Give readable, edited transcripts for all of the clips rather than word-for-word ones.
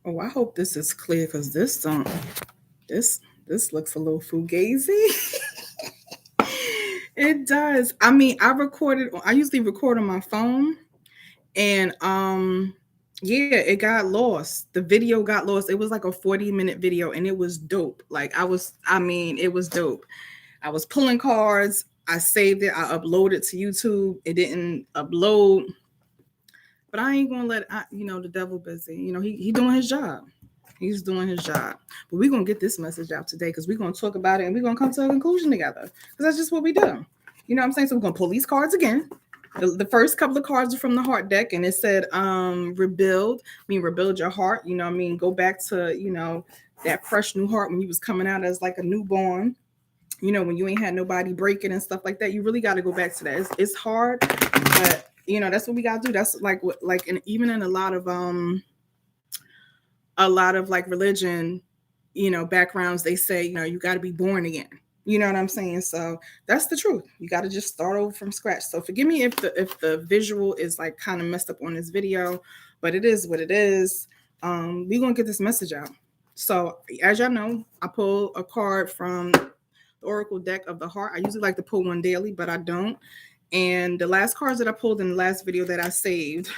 Oh, I hope this is clear because this this looks a little fugazi. It does. I mean, I usually record on my phone, and yeah, it got lost. The video got lost. It was like a 40-minute video, and it was dope. It was dope. I was pulling cards. I saved it. I uploaded to YouTube. It didn't upload, but I ain't gonna the devil busy. He doing his job. He's doing his job. But we're gonna get this message out today because we're gonna talk about it and we're gonna come to a conclusion together. Because that's just what we do. You know what I'm saying? So we're gonna pull these cards again. The first couple of cards are from the heart deck, and it said rebuild your heart. Go back to, that fresh new heart when you was coming out as like a newborn. When you ain't had nobody breaking and stuff like that. You really got to go back to that. It's hard, but that's what we got to do. That's like what, like, and even in a lot of like religion, backgrounds, they say, you got to be born again. You know what I'm saying? So that's the truth. You got to just start over from scratch. So forgive me if the visual is like kind of messed up on this video, but it is what it is. We're gonna get this message out. So as y'all know, I pull a card from the Oracle deck of the heart. I usually like to pull one daily, but I don't. And the last cards that I pulled in the last video that I saved,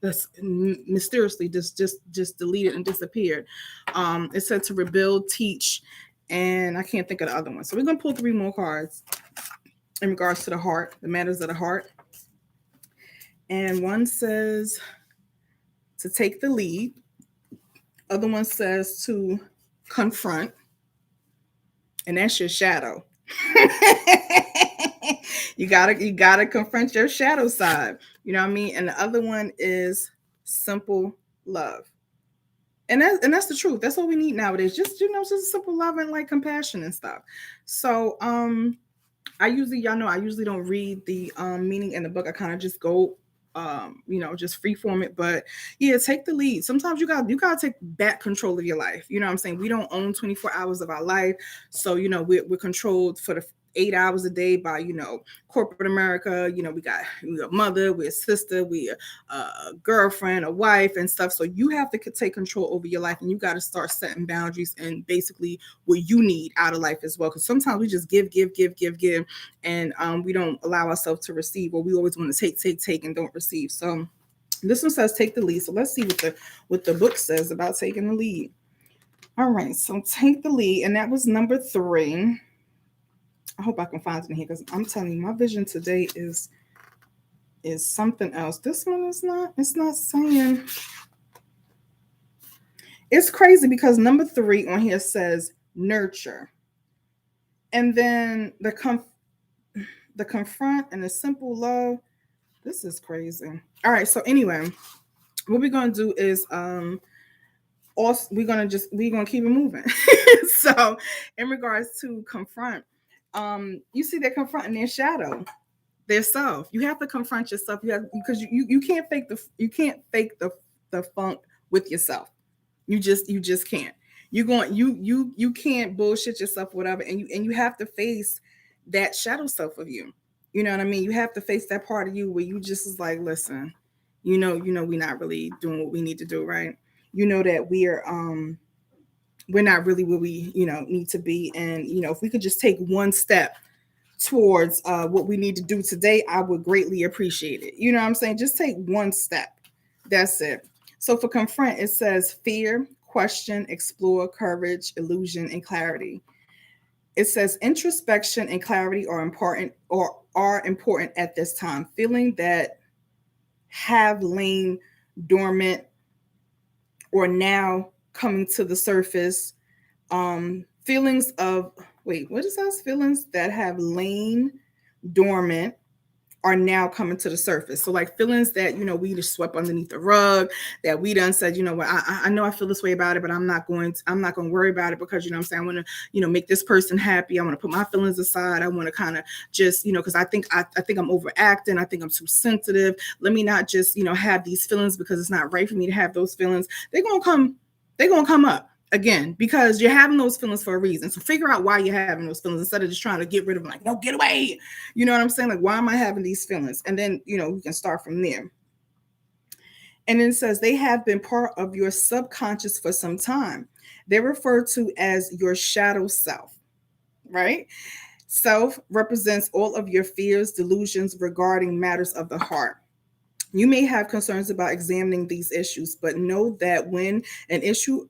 that's mysteriously just deleted and disappeared. It said to rebuild, teach, and I can't think of the other one. So we're gonna pull 3 more cards in regards to the heart, the matters of the heart. And one says to take the lead. Other one says to confront, and that's your shadow. you gotta confront your shadow side. You know what I mean? And the other one is simple love. And that's the truth. That's all we need nowadays. Just simple love and like compassion and stuff. So I usually don't read the meaning in the book. I kind of just go just free form it. But yeah, take the lead. Sometimes you gotta take back control of your life. You know what I'm saying? We don't own 24 hours of our life. So we're controlled for the 8 hours a day by corporate America. We got mother, we're a sister, we're a girlfriend, a wife, and stuff. So you have to take control over your life, and you got to start setting boundaries and basically what you need out of life as well. Because sometimes we just give, and we don't allow ourselves to receive, or we always want to take, and don't receive. So this one says take the lead. So let's see what the book says about taking the lead. All right, so take the lead, and that was number 3. I hope I can find it in here because I'm telling you, my vision today is something else. This one is not. It's not saying. It's crazy because number 3 on here says nurture, and then the confront and the simple love. This is crazy. All right. So anyway, what we're gonna do is also we're gonna keep it moving. So in regards to confront, you see they're confronting their shadow, their self. You have to confront yourself. You have, because you can't fake the funk with yourself. You just can't. You can't bullshit yourself, whatever, and you have to face that shadow self of you. You know what I mean? You have to face that part of you where you just is like, listen, we're not really doing what we need to do, right? You know that we're not really where we need to be, and if we could just take one step towards what we need to do today, I would greatly appreciate it. You know what I'm saying? Just take one step. That's it. So for confront, it says fear, question, explore, courage, illusion, and clarity. It says introspection and clarity are important at this time. Feeling that have lain dormant or now coming to the surface. Feelings of wait, what is that? Feelings that have lain dormant are now coming to the surface. So like feelings that we just swept underneath the rug, that we done said, what, I know I feel this way about it, but I'm not going to worry about it because I'm saying I want to make this person happy. I want to put my feelings aside. I want to kind of just because I think I'm overacting. I think I'm too sensitive. Let me not just have these feelings because it's not right for me to have those feelings. They're gonna come up again because you're having those feelings for a reason. So figure out why you're having those feelings instead of just trying to get rid of them. Like, no, get away. You know what I'm saying? Like, why am I having these feelings? And then we can start from there. And it says they have been part of your subconscious for some time. They're referred to as your shadow self, right? Self represents all of your fears, delusions regarding matters of the heart. You may have concerns about examining these issues, but know that when an issue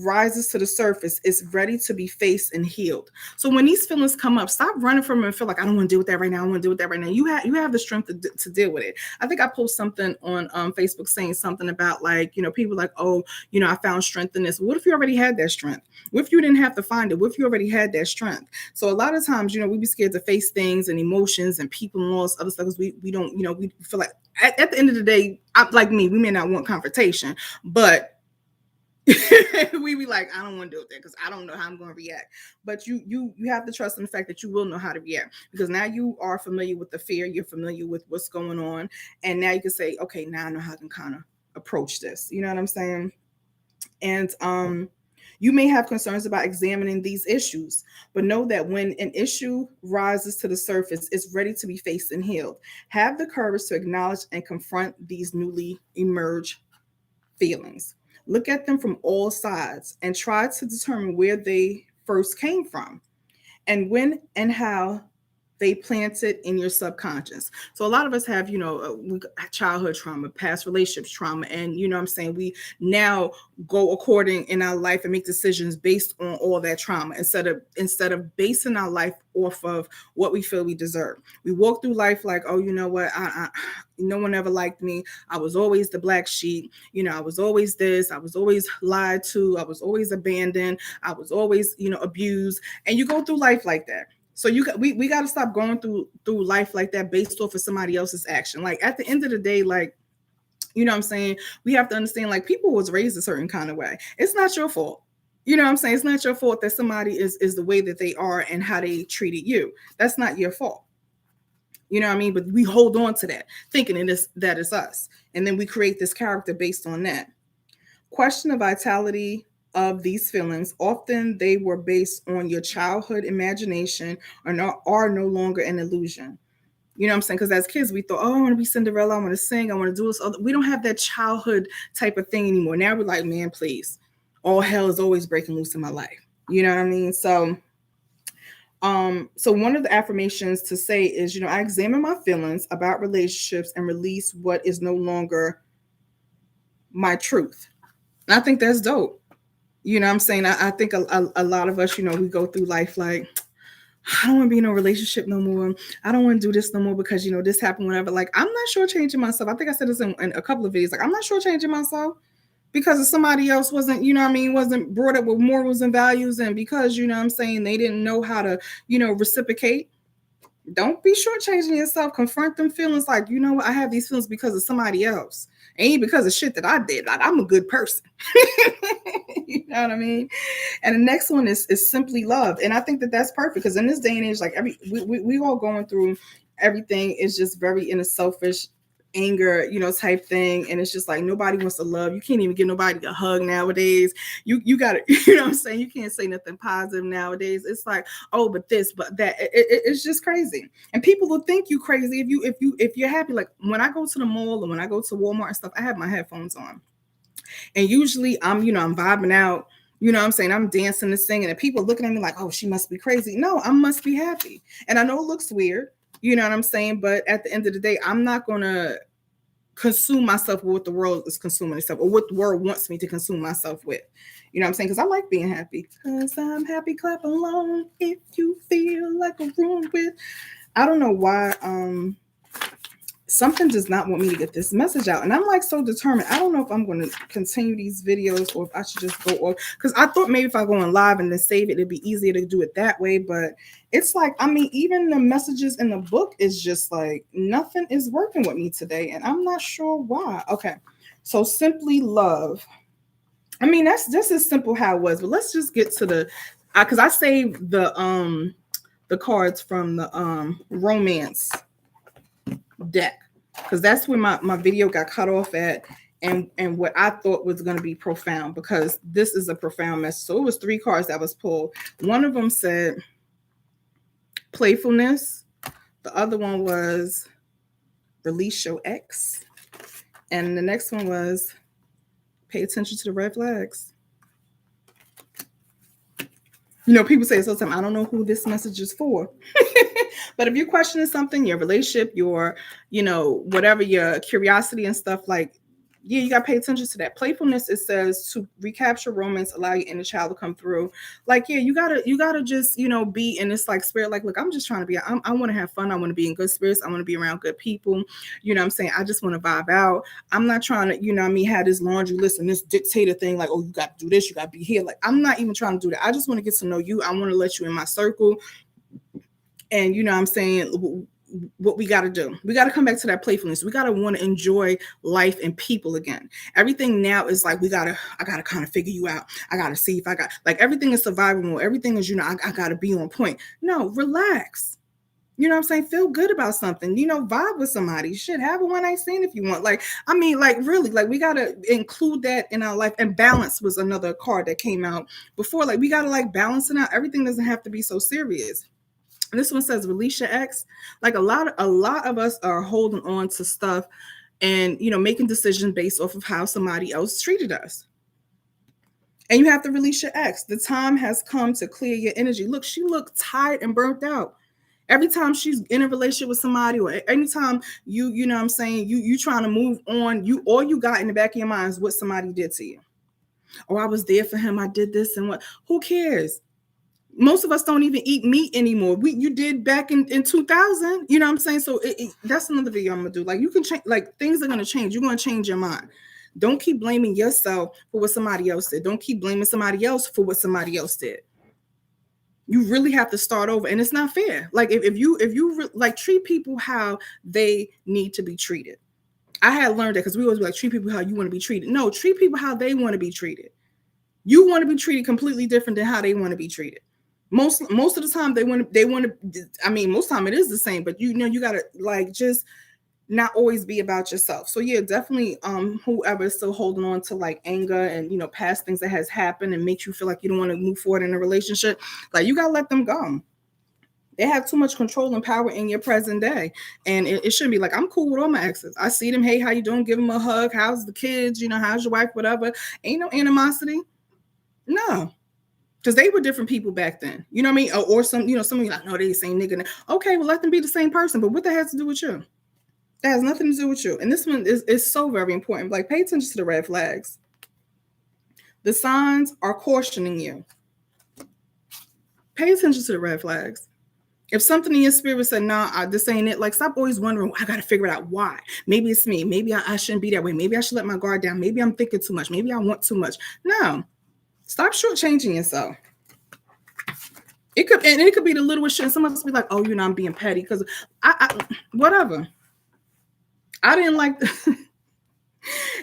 rises to the surface, it's ready to be faced and healed. So when these feelings come up, stop running from them and feel like I don't want to deal with that right now. I want to deal with that right now. You have the strength to deal with it. I think I posted something on Facebook saying something about like, people like, oh, I found strength in this. What if you already had that strength? What if you didn't have to find it? What if you already had that strength? So a lot of times, we be scared to face things and emotions and people and all this other stuff because we don't, we feel like at the end of the day, like me, we may not want confrontation, but we be like, I don't want to deal with that because I don't know how I'm going to react. But you have to trust in the fact that you will know how to react, because now you are familiar with the fear, you're familiar with what's going on, and now you can say, okay, now I know how I can kind of approach this. You know what I'm saying? And you may have concerns about examining these issues, but know that when an issue rises to the surface, it's ready to be faced and healed. Have the courage to acknowledge and confront these newly emerged feelings. Look at them from all sides and try to determine where they first came from and when and how they planted in your subconscious. So a lot of us have, childhood trauma, past relationships trauma, and I'm saying, we now go according in our life and make decisions based on all that trauma instead of basing our life off of what we feel we deserve. We walk through life like, oh, you know what, no one ever liked me. I was always the black sheep. I was always this. I was always lied to. I was always abandoned. I was always, abused. And you go through life like that. So we got to stop going through life like that based off of somebody else's action. Like at the end of the day, like, what I'm saying, we have to understand, like, people was raised a certain kind of way. It's not your fault. You know what I'm saying? It's not your fault that somebody is the way that they are and how they treated you. That's not your fault. You know what I mean? But we hold on to that, thinking that is us. And then we create this character based on that. Question the vitality of these feelings. Often they were based on your childhood imagination are no longer an illusion. You know what I'm saying? Because as kids, we thought, oh, I want to be Cinderella. I want to sing. I want to do this. We don't have that childhood type of thing anymore. Now we're like, man, please. All hell is always breaking loose in my life. You know what I mean? So one of the affirmations to say is, I examine my feelings about relationships and release what is no longer my truth. And I think that's dope. You know what I'm saying? I think a lot of us, we go through life like, I don't want to be in a relationship no more. I don't want to do this no more because, this happened, whatever. Like, I'm not sure changing myself. I think I said this in a couple of videos. Like, I'm not sure changing myself because if somebody else wasn't, wasn't brought up with morals and values, and because, I'm saying, they didn't know how to, reciprocate. Don't be shortchanging yourself. Confront them feelings like, what, I have these feelings because of somebody else. Ain't because of shit that I did. Like, I'm a good person. You know what I mean? And the next one is simply love. And I think that that's perfect because in this day and age, like we all going through everything is just very in a selfish anger, type thing. And it's just like nobody wants to love. You can't even give nobody a hug nowadays. You got to, what I'm saying? You can't say nothing positive nowadays. It's like, oh, but this, but that. It's just crazy. And people will think you crazy if you're happy. Like when I go to the mall or when I go to Walmart and stuff, I have my headphones on. And usually I'm vibing out, what I'm saying? I'm dancing and singing and people looking at me like, oh, she must be crazy. No, I must be happy. And I know it looks weird, you know what I'm saying? But at the end of the day, I'm not going to consume myself with what the world is consuming itself or what the world wants me to consume myself with. You know what I'm saying? Because I like being happy. Because I'm happy, clap along if you feel like a room with. I don't know why something does not want me to get this message out. And I'm like so determined. I don't know if I'm going to continue these videos or if I should just go off. Because I thought maybe if I go on live and then save it, it'd be easier to do it that way. But it's like, even the messages in the book is just like, nothing is working with me today. And I'm not sure why. Okay. So simply love. That's just as simple how it was. But let's just get to the, because I saved the cards from the romance deck because that's where my video got cut off at and what I thought was going to be profound, because this is a profound message. So it was 3 cards that was pulled. One of them said playfulness, the other one was release your ex, And the next one was pay attention to the red flags. You know, people say it all the time, I don't know who this message is for. But if you're questioning something, your relationship, your, you know, whatever, your curiosity and stuff, like, yeah, you got to pay attention to that. Playfulness, it says to recapture romance, allow your inner child to come through. Like, yeah, you gotta just, you know, be in this like spirit. Like, look, I'm just trying to be, I want to have fun. I want to be in good spirits. I want to be around good people. You know what I'm saying? I just want to vibe out. I'm not trying to, you know what I mean, have this laundry list and this dictator thing. Like, oh, you got to do this. You got to be here. Like, I'm not even trying to do that. I just want to get to know you. I want to let you in my circle. And, you know what I'm saying? What we got to do, we got to come back to that playfulness. We got to want to enjoy life and people again. Everything now is like, I gotta kind of figure you out. I gotta see if I got, like, everything is survival mode. Everything is, you know, I gotta be on point. No, relax. You know what I'm saying? Feel good about something, you know, vibe with somebody. Shit, have a one night stand if you want. Like, I mean, like, really, like, we gotta include that in our life. And balance was another card that came out before. Like, we gotta like balance it out. Everything doesn't have to be so serious. And this one says release your ex. Like, a lot of us are holding on to stuff and, you know, making decisions based off of how somebody else treated us. And you have to release your ex. The time has come to clear your energy. Look, she looked tired and burnt out. Every time she's in a relationship with somebody, or anytime you know what I'm saying, you trying to move on, all you got in the back of your mind is what somebody did to you. Oh, I was there for him. I did this and what. Who cares? Most of us don't even eat meat anymore. You did back in 2000, you know what I'm saying? So that's another video I'm gonna do. Like, you can change, like, things are gonna change. You're gonna change your mind. Don't keep blaming yourself for what somebody else did. Don't keep blaming somebody else for what somebody else did. You really have to start over, and it's not fair. Like, if you like, treat people how they need to be treated. I had learned that, because we always be like, treat people how you want to be treated. No, treat people how they want to be treated. You want to be treated completely different than how they want to be treated. Most of the time they want to, I mean, most time it is the same, but you know, you got to like just not always be about yourself. So yeah, definitely whoever is still holding on to like anger and, you know, past things that has happened and makes you feel like you don't want to move forward in a relationship, like, you got to let them go. They have too much control and power in your present day. And it shouldn't be like, I'm cool with all my exes. I see them, hey, how you doing? Give them a hug. How's the kids? You know, how's your wife? Whatever. Ain't no animosity. No. Because they were different people back then. You know what I mean? Or some, you know, some of you like, no, they the same nigga. Okay, well, let them be the same person. But what that has to do with you? That has nothing to do with you. And this one is so very important. Like, pay attention to the red flags. The signs are cautioning you. Pay attention to the red flags. If something in your spirit said, nah, this ain't it, like, stop always wondering, I got to figure it out why. Maybe it's me. Maybe I shouldn't be that way. Maybe I should let my guard down. Maybe I'm thinking too much. Maybe I want too much. No. Stop shortchanging yourself. It could be the littlest shit. And someone must be like, oh, you know, I'm being petty because I whatever. I didn't like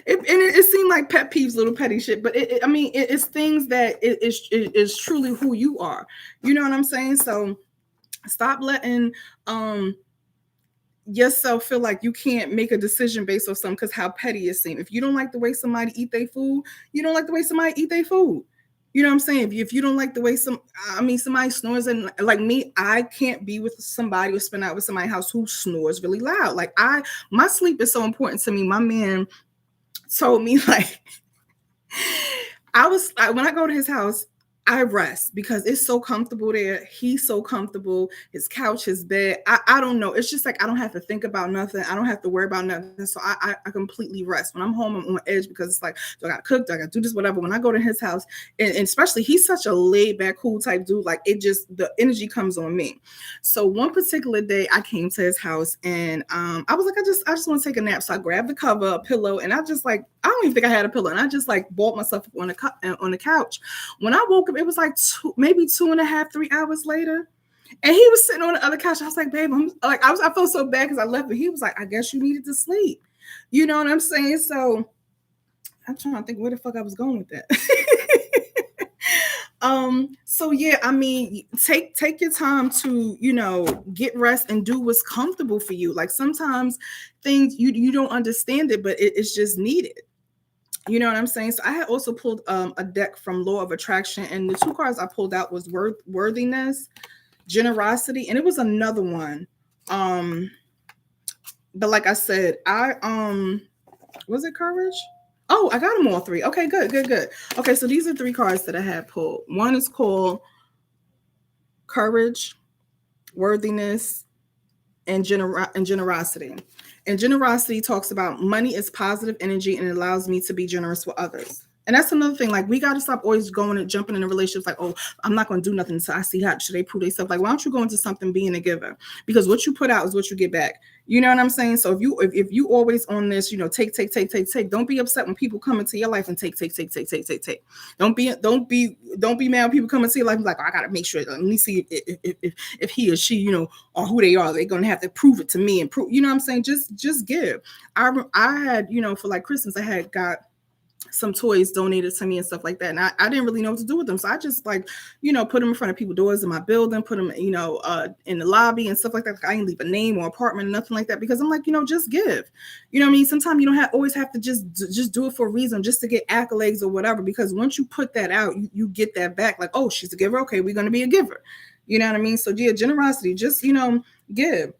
it seemed like pet peeves, little petty shit, but it's things that is truly who you are. You know what I'm saying? So stop letting yourself feel like you can't make a decision based on something because how petty it seems. If you don't like the way somebody eat their food, you don't like the way somebody eat their food. You know what I'm saying? If you don't like the way somebody snores, and like me, I can't be with somebody or spend out with somebody's house who snores really loud. Like, my sleep is so important to me. My man told me, like, when I go to his house, I rest because it's so comfortable there. He's so comfortable. His couch, his bed. I don't know. It's just like, I don't have to think about nothing. I don't have to worry about nothing. So I completely rest. When I'm home, I'm on edge because it's like, do I got to cook? Do I got to do this? Whatever. When I go to his house, and especially he's such a laid back, cool type dude. Like, the energy comes on me. So one particular day I came to his house and I was like, I just want to take a nap. So I grabbed the cover, a pillow, and I just like, I don't even think I had a pillow. And I just like balled myself up on the couch. When I woke up, it was like maybe 2.5, 3 hours later. And he was sitting on the other couch. I was like, babe, I felt so bad because I left, but he was like, I guess you needed to sleep. You know what I'm saying? So I'm trying to think where the fuck I was going with that. So yeah, I mean, take your time to, you know, get rest and do what's comfortable for you. Like, sometimes things you don't understand it, but it's just needed. You know what I'm saying? So I had also pulled a deck from Law of Attraction, and the two cards I pulled out was worthiness, generosity, and it was another one. But like I said, Was it courage? Oh, I got them all three. Okay, good, good, good. Okay, so these are three cards that I had pulled. One is called courage, worthiness, and generosity. And generosity talks about money is positive energy and it allows me to be generous with others. And that's another thing. Like, we got to stop always going and jumping into relationships like, oh, I'm not going to do nothing until I see how should they prove themselves. Like, why don't you go into something being a giver? Because what you put out is what you get back. You know what I'm saying? So if you always on this, take, don't be upset when people come into your life and take. Don't be mad when people come into your life and like, oh, I gotta make sure. Let me see if he or she, or who they are. They're gonna have to prove it to me and prove. You know what I'm saying? Just give. I had, for like Christmas, I had got some toys donated to me and stuff like that. And I didn't really know what to do with them. So I just like, put them in front of people's doors in my building, put them, in the lobby and stuff like that. I didn't leave a name or apartment or nothing like that because I'm like, just give. You know what I mean? Sometimes you don't always have to just do it for a reason, just to get accolades or whatever. Because once you put that out, you get that back. Like, oh, she's a giver. Okay, we're going to be a giver. You know what I mean? So yeah, generosity, just, give.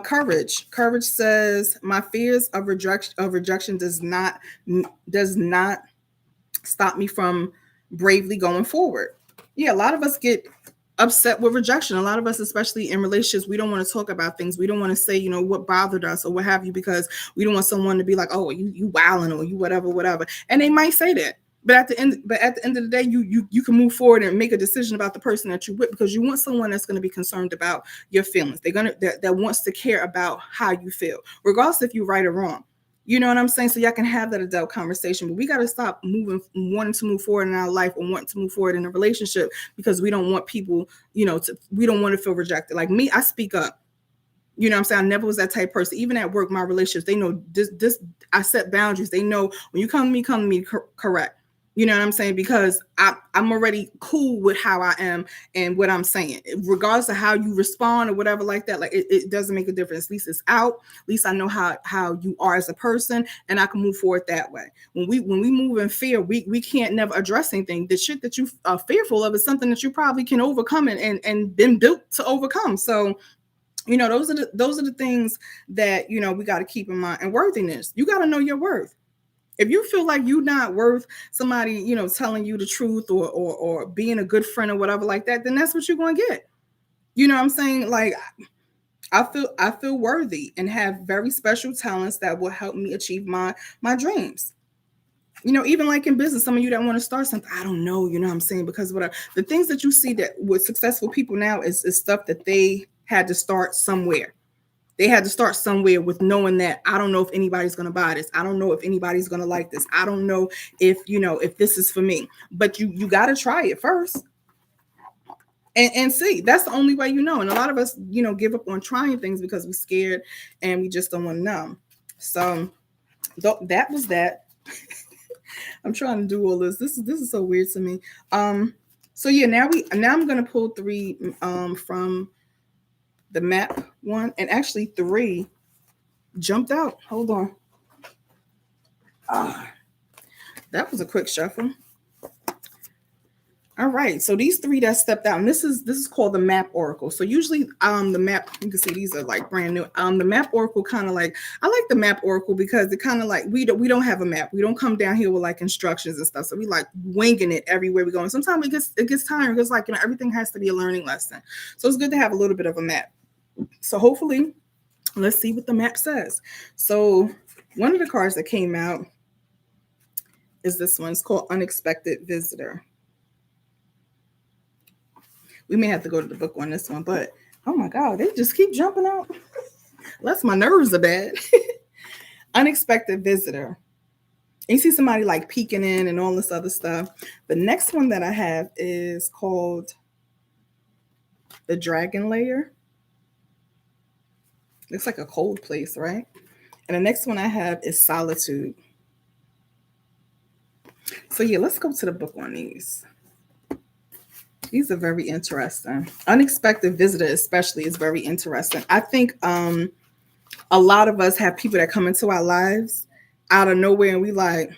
Courage says my fears of rejection does not stop me from bravely going forward. Yeah, a lot of us get upset with rejection. A lot of us, especially in relationships, we don't want to talk about things. We don't want to say, what bothered us or what have you, because we don't want someone to be like, oh, you wilding or you whatever. And they might say that. But at the end of the day, you can move forward and make a decision about the person that you're with, because you want someone that's going to be concerned about your feelings. That wants to care about how you feel, regardless if you're right or wrong. You know what I'm saying? So y'all can have that adult conversation, but we got to stop wanting to move forward in our life or wanting to move forward in a relationship because we don't want people, we don't want to feel rejected. Like me, I speak up. You know what I'm saying? I never was that type of person. Even at work, my relationships, they know this, I set boundaries. They know when you come to me correct. You know what I'm saying? Because I'm already cool with how I am and what I'm saying. Regardless of how you respond or whatever like that, like it doesn't make a difference. At least it's out. At least I know how you are as a person, and I can move forward that way. When we move in fear, we can't never address anything. The shit that you are fearful of is something that you probably can overcome and been built to overcome. So those are the things that we got to keep in mind. And worthiness, you got to know your worth. If you feel like you're not worth somebody, telling you the truth or being a good friend or whatever like that, then that's what you're going to get. You know what I'm saying? Like, I feel worthy and have very special talents that will help me achieve my dreams. Even like in business, some of you that want to start something, I don't know, you know what I'm saying? Because whatever the things that you see that with successful people now is stuff that they had to start somewhere. They had to start somewhere with knowing that I don't know if anybody's going to buy this. I don't know if anybody's going to like this. I don't know if this is for me. But you got to try it first and see. That's the only way. And a lot of us, give up on trying things because we're scared and we just don't want to know. So that was that. I'm trying to do all this. This is so weird to me. So yeah, now I'm going to pull three from the map one, and actually three jumped out. Hold on. That was a quick shuffle. All right, so these three that stepped out, and this is called the Map Oracle. So usually the map, you can see these are like brand new. The Map Oracle kind of like, I like the Map Oracle because it kind of like we don't have a map. We don't come down here with like instructions and stuff. So we like winging it everywhere we go. And sometimes it gets tiring because like everything has to be a learning lesson. So it's good to have a little bit of a map. So hopefully, let's see what the map says. So one of the cards that came out is this one. It's called Unexpected Visitor. We may have to go to the book on this one, but oh my God, they just keep jumping out. Unless my nerves are bad. Unexpected Visitor. You see somebody like peeking in and all this other stuff. The next one that I have is called the Dragon Lair. Looks like a cold place, right? And the next one I have is Solitude. So yeah, let's go to the book on these. These are very interesting. Unexpected Visitor especially is very interesting. I think a lot of us have people that come into our lives out of nowhere and we like,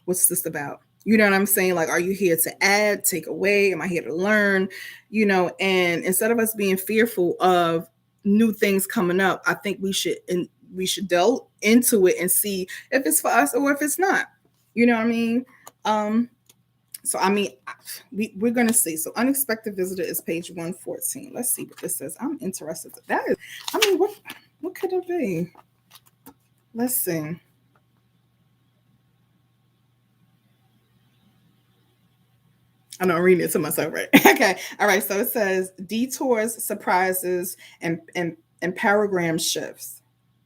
what's this about? You know what I'm saying? Like, are you here to add, take away? Am I here to learn? And instead of us being fearful of new things coming up, I think we should should delve into it and see if it's for us or if it's not. You know what I mean? Um, so I mean, we're gonna see. So unexpected visitor is page 114. Let's see what this says. I'm interested. That is, I mean, what could it be? Let's see. I know I'm reading it to myself, right? Okay. All right. So it says detours, surprises, and paragram shifts.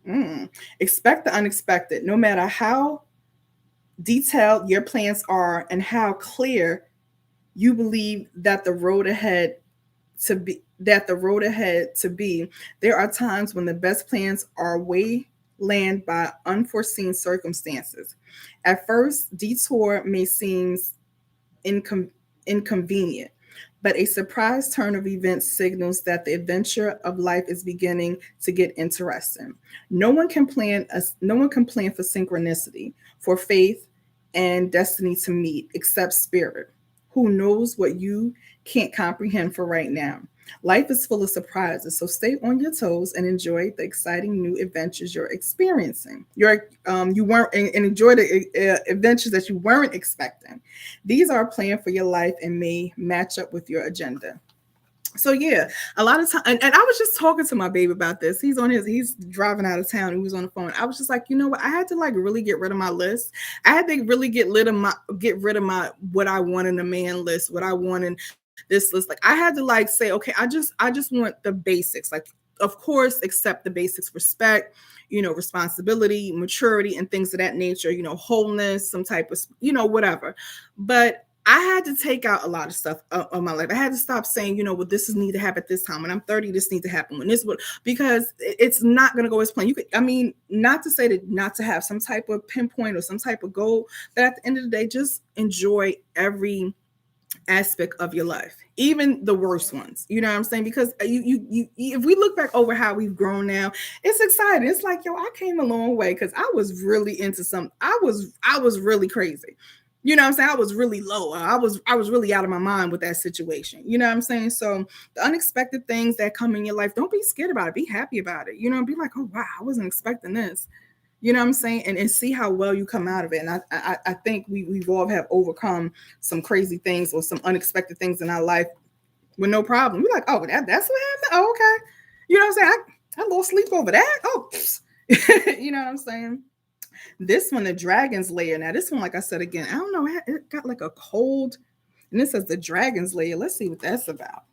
Mm. Expect the unexpected. No matter how detailed your plans are and how clear you believe that the road ahead to be, there are times when the best plans are waylaid by unforeseen circumstances. At first, detour may seem incon- inconvenient, but a surprise turn of events signals that the adventure of life is beginning to get interesting. No one can plan for synchronicity, for faith and destiny to meet, except spirit, who knows what you can't comprehend for right now. Life is full of surprises, so stay on your toes and enjoy the exciting new adventures you're experiencing. You weren't and enjoy the adventures that you weren't expecting. These are planned for your life and may match up with your agenda. So yeah, a lot of time, and I was just talking to my baby about this. He's driving out of town. He was on the phone. I was just like, you know what? I had to like really get rid of my list. I had to really get rid of my what I want in a man list, what I want in this list. Like I had to like say, okay, I just want the basics. Like of course, accept the basics, respect, responsibility, maturity, and things of that nature. Wholeness, some type of whatever. But I had to take out a lot of stuff of my life. I had to stop saying, well, this is need to happen at this time. When I'm 30, this needs to happen. When this would, because it's not going to go as planned. Not to say that not to have some type of pinpoint or some type of goal, but at the end of the day, just enjoy every aspect of your life, even the worst ones. You know what I'm saying? Because if we look back over how we've grown now, it's exciting. It's like, yo, I came a long way because I was really into some. I was really crazy. You know what I'm saying? I was really low. I was really out of my mind with that situation. You know what I'm saying? So the unexpected things that come in your life, don't be scared about it. Be happy about it. Be like, oh wow, I wasn't expecting this. You know what I'm saying? And see how well you come out of it. And I think we've all have overcome some crazy things or some unexpected things in our life with no problem. We're like, oh, that's what happened. Oh, okay. You know what I'm saying? I lost sleep over that. Oh, you know what I'm saying? This one, the Dragon's Lair. Now, this one, like I said again, I don't know. It got like a cold, and this says the Dragon's Lair. Let's see what that's about.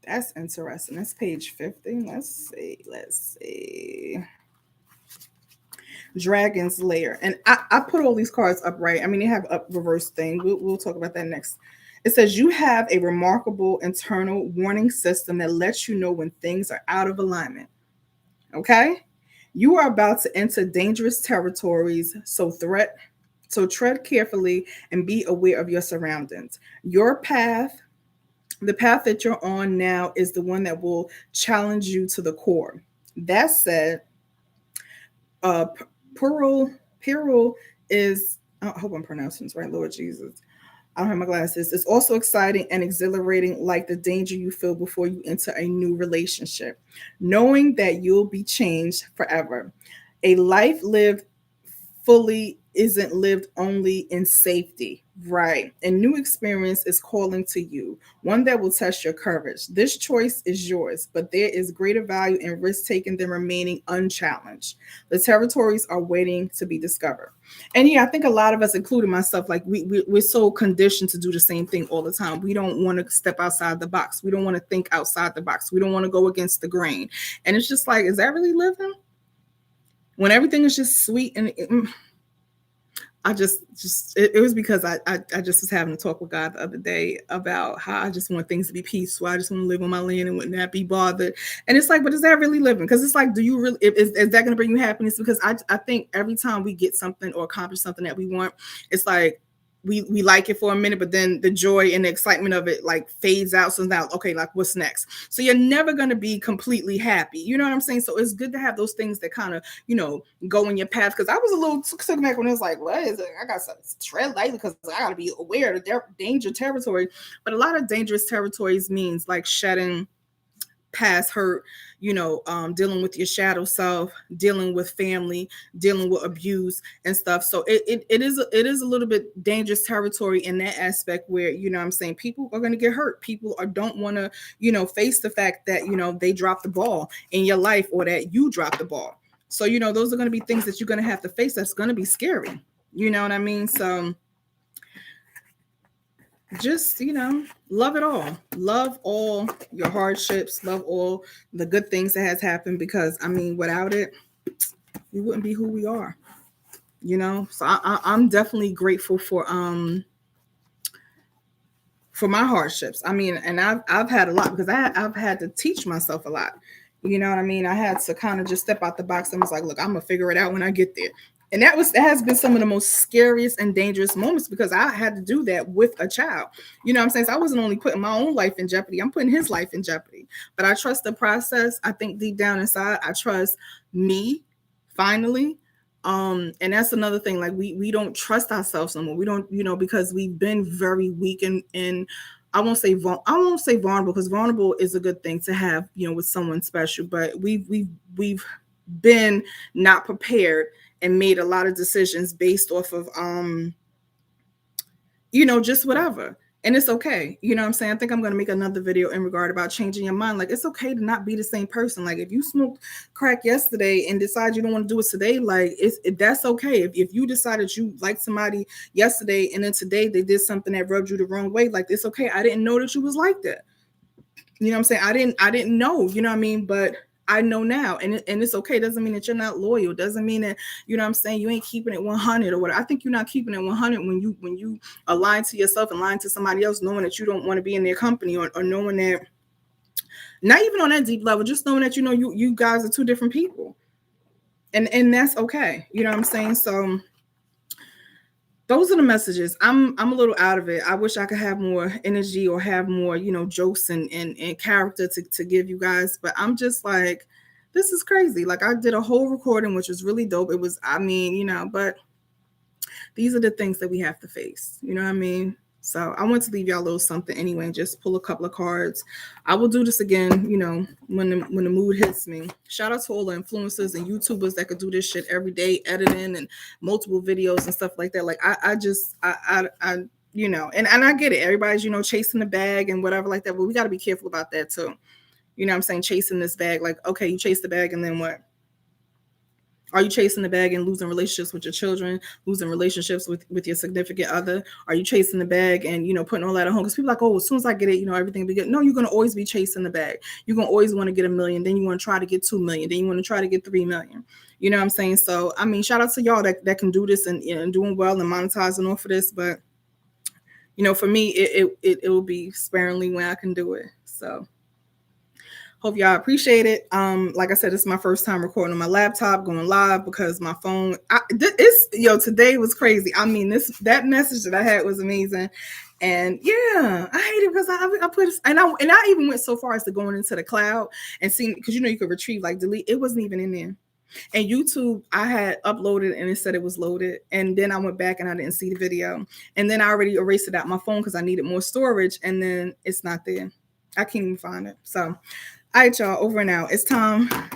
That's interesting. That's page 50. Let's see. Let's see. Dragon's Lair. And I put all these cards up right. I mean, they have up reverse thing. We'll talk about that next. It says you have a remarkable internal warning system that lets you know when things are out of alignment. Okay? You are about to enter dangerous territories, so tread carefully and be aware of your surroundings. Your path, the path that you're on now is the one that will challenge you to the core. That said, uh Pearl is, I hope I'm pronouncing this right, Lord Jesus. I don't have my glasses. It's also exciting and exhilarating, like the danger you feel before you enter a new relationship, knowing that you'll be changed forever. A life lived fully isn't lived only in safety, right? A new experience is calling to you, one that will test your courage. This choice is yours, but there is greater value in risk taking than remaining unchallenged. The territories are waiting to be discovered. And yeah, I think a lot of us, including myself, like we're so conditioned to do the same thing all the time. We don't want to step outside the box. We don't want to think outside the box. We don't want to go against the grain. And it's just like, is that really living? When everything is just sweet and I just it was because I just was having a talk with God the other day about how I just want things to be peaceful. I just want to live on my land and would not be bothered. And it's like, but is that really living? Because it's like, do you really, is that going to bring you happiness? Because I think every time we get something or accomplish something that we want, it's like we like it for a minute, but then the joy and the excitement of it like fades out. So now, okay, like what's next? So you're never going to be completely happy. You know what I'm saying? So it's good to have those things that kind of, go in your path. Cause I was a little took back when it was like, what is it? I got to tread lightly because I got to be aware of the danger territory. But a lot of dangerous territories means like shedding past hurt, dealing with your shadow self, dealing with family, dealing with abuse and stuff. So it is a little bit dangerous territory in that aspect where, I'm saying, people are going to get hurt. People don't want to, face the fact that, they dropped the ball in your life, or that you dropped the ball. So, those are going to be things that you're going to have to face. That's going to be scary. You know what I mean? So just, love it all. Love all your hardships. Love all the good things that has happened, because I mean, without it, we wouldn't be who we are. So I'm definitely grateful for my hardships. I mean, and I've had a lot, because I've had to teach myself a lot. You know what I mean? I had to kind of just step out the box and was like, look, I'm gonna figure it out when I get there. And that has been some of the most scariest and dangerous moments, because I had to do that with a child. You know what I'm saying? So I wasn't only putting my own life in jeopardy, I'm putting his life in jeopardy. But I trust the process. I think deep down inside, I trust me, finally. And that's another thing. Like, we don't trust ourselves anymore. We don't, because we've been very weak, and I won't say vulnerable, because vulnerable is a good thing to have, with someone special. But we've been not prepared and made a lot of decisions based off of just whatever. And it's okay. You know what I'm saying? I think I'm going to make another video in regard about changing your mind. Like, it's okay to not be the same person. Like, if you smoked crack yesterday and decide you don't want to do it today, like, that's okay. If you decided you liked somebody yesterday and then today they did something that rubbed you the wrong way, like, it's okay. I didn't know that you was like that. You know what I'm saying? I didn't know, you know what I mean? But I know now, and it's okay. It doesn't mean that you're not loyal. It doesn't mean that, you know what I'm saying, you ain't keeping it 100 or whatever. I think you're not keeping it 100 when you are lying to yourself and lying to somebody else, knowing that you don't want to be in their company, or knowing that, not even on that deep level, just knowing that, you guys are two different people. And that's okay. You know what I'm saying? So those are the messages. I'm a little out of it. I wish I could have more energy, or have more, jokes and character to give you guys. But I'm just like, this is crazy. Like, I did a whole recording, which was really dope. It was, I mean, but these are the things that we have to face. You know what I mean? So I want to leave y'all a little something anyway, and just pull a couple of cards. I will do this again, when the mood hits me. Shout out to all the influencers and YouTubers that could do this shit every day, editing and multiple videos and stuff like that. Like, and I get it. Everybody's, chasing the bag and whatever like that. But we got to be careful about that too. You know what I'm saying? Chasing this bag. Like, okay, you chase the bag, and then what? Are you chasing the bag and losing relationships with your children, losing relationships with your significant other? Are you chasing the bag and, putting all that at home? Because people are like, oh, as soon as I get it, everything will be good. No, you're going to always be chasing the bag. You're going to always want to get 1 million. Then you want to try to get 2 million. Then you want to try to get 3 million. You know what I'm saying? So, I mean, shout out to y'all that can do this and doing well and monetizing off of this. But, for me, it will be sparingly when I can do it. So hope y'all appreciate it. Like I said, it's my first time recording on my laptop, going live, because my phone, today was crazy. I mean, that message that I had was amazing. And yeah, I hate it because I put it, and I even went so far as to going into the cloud and seeing, because you could retrieve, like, delete. It wasn't even in there. And YouTube, I had uploaded and it said it was loaded. And then I went back and I didn't see the video. And then I already erased it out my phone because I needed more storage. And then it's not there. I can't even find it. So, all right, y'all, over and out. It's time for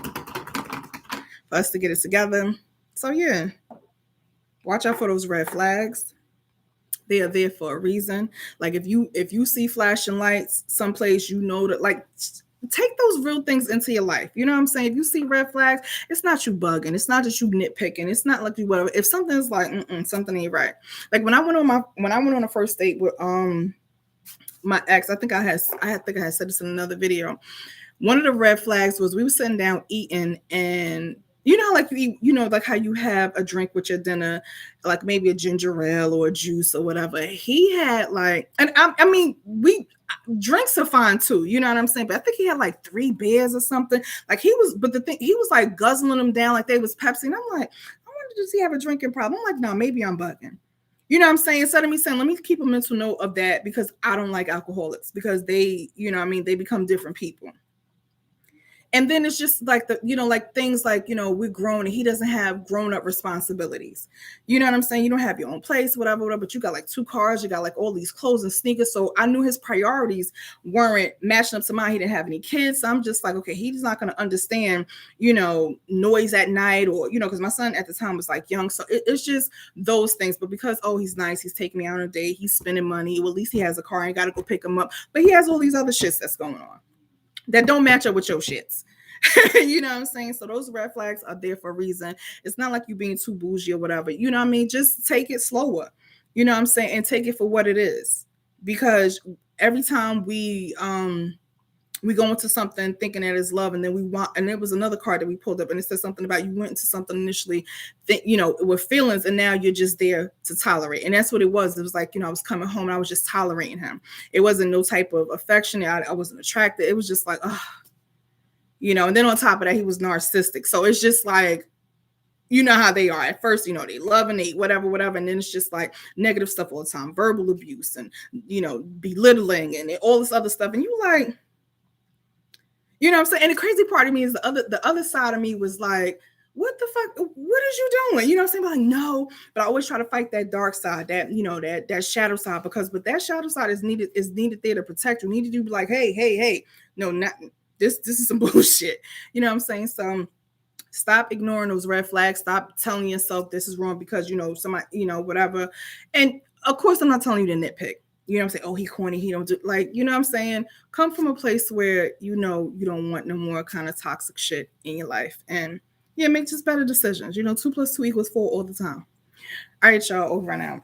us to get it together. So, yeah, watch out for those red flags. They are there for a reason. Like, if you see flashing lights someplace, that, like, take those real things into your life. You know what I'm saying? If you see red flags, it's not you bugging. It's not just you nitpicking. It's not like you whatever. If something's like something ain't right. Like when I went on a first date with my ex, I think I had said this in another video. One of the red flags was we were sitting down eating, and like you eat, like how you have a drink with your dinner, like maybe a ginger ale or a juice or whatever. He had like, and I mean, drinks are fine too, you know what I'm saying? But I think he had like 3 beers or something. Like he was like guzzling them down like they was Pepsi. And I'm like, I wonder, does he have a drinking problem? I'm like, no, maybe I'm bugging. You know what I'm saying? Instead of me saying, let me keep a mental note of that, because I don't like alcoholics, because they, they become different people. And then it's just like like things like, we're grown and he doesn't have grown up responsibilities. You know what I'm saying? You don't have your own place, whatever, whatever, but you got like 2 cars, you got like all these clothes and sneakers. So I knew his priorities weren't matching up to mine. He didn't have any kids. So I'm just like, okay, he's not going to understand, noise at night, or, because my son at the time was like young. So it's just those things. But because, oh, he's nice, he's taking me out on a date, he's spending money. Well, at least he has a car. I got to go pick him up. But he has all these other shits that's going on that don't match up with your shits. You know what I'm saying? So those red flags are there for a reason. It's not like you being too bougie or whatever. You know what I mean? Just take it slower. You know what I'm saying? And take it for what it is. Because every time we go into something thinking that it's love, and then we want, and there was another card that we pulled up and it said something about you went into something initially with feelings, and now you're just there to tolerate. And that's what it was. It was like, I was coming home and I was just tolerating him. It wasn't no type of affection. I wasn't attracted. It was just like, oh, and then on top of that, he was narcissistic. So it's just like, you know how they are at first, they love and they whatever, and then it's just like negative stuff all the time, verbal abuse and, belittling and all this other stuff. And you like, you know what I'm saying? And the crazy part of me is the other side of me was like, what the fuck? What is you doing? You know what I'm saying? Like, no, but I always try to fight that dark side, that, that shadow side, but that shadow side is needed there to protect you. Need to be like, hey, no, not this is some bullshit. You know what I'm saying? So stop ignoring those red flags. Stop telling yourself this is wrong because, somebody, whatever. And of course, I'm not telling you to nitpick. You know what I'm saying? Oh, he corny. He don't do, like, you know what I'm saying? Come from a place where, you don't want no more kind of toxic shit in your life. And yeah, make just better decisions. 2 + 2 = 4 all the time. All right, y'all, over and out.